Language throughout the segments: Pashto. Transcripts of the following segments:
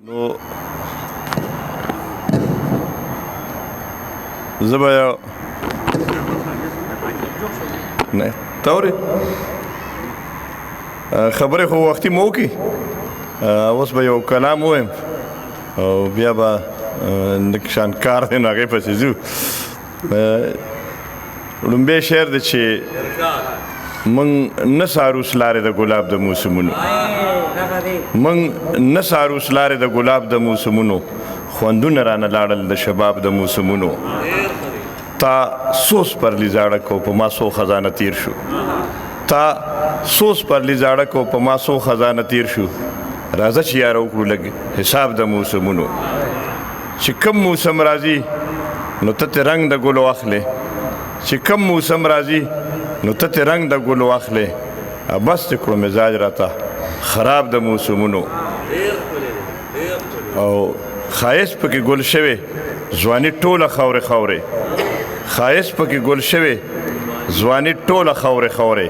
نو زه به یو نه تورې خبرې خو وختي مو وکړي اوس به یو کلام ووایم او بیا به لږ شان کار دی نو هغې پسې ځو لومبی شعر دی چې موږ نه ساروس لارې د ګلاب د موسمونو موږ نه ساروس لارې د ګلاب د موسمونو خوندونه رانه لاړل د شباب د موسمونو تا سوس پرلی زاړه کو په ما سو خزانه تیر شو تا سوس پرلی زاړه کو په ما سو خزانه تیر شو راځه چې یاره وکړو لږ حساب د موسمونو چې کم موسم راځي نو ته ترې رنګ د ګلو اخلې چې کم موسم راځي نو ته ترې رنګ د ګلو اخلې بس دې کړو مزاج راته خراب د موسمونو او ښایست پکې ګل شوی ځواني ټوله خاورې خاورې ښایست پکې ګل شوی ځواني ټوله خاورې خاورې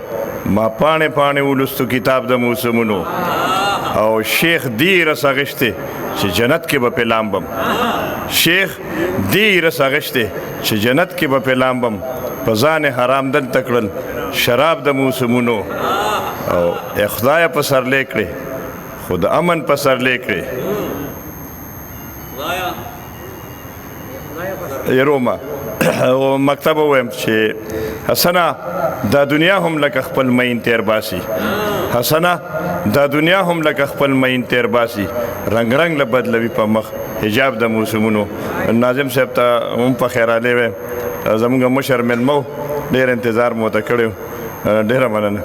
ما پاڼې پاڼې ولستو کتاب د موسمونو او شیخ دی رس اغشتې چې جنت کې به پې لامبم شیخ دی رس اغشتې چې جنت کې به پې لامبم په ځان حرام دلته کړل شراب د موسمونو او خدایه په سرلی کړې خو د امن په سرلی کړې یروما او مکتب ووایم چې حسنه دا دنیا هم لکه خپل مین تیر باسي حسنه دا دنیا هم لکه خپل مین تیر باسي رنگ رنگ له بدلوي په مخ حجاب د موسمونو ناظم صاحب ته هم په خیرالی ویم زموږ مشر میلمه ډېر انتظار مو ته کړی ډېره مننه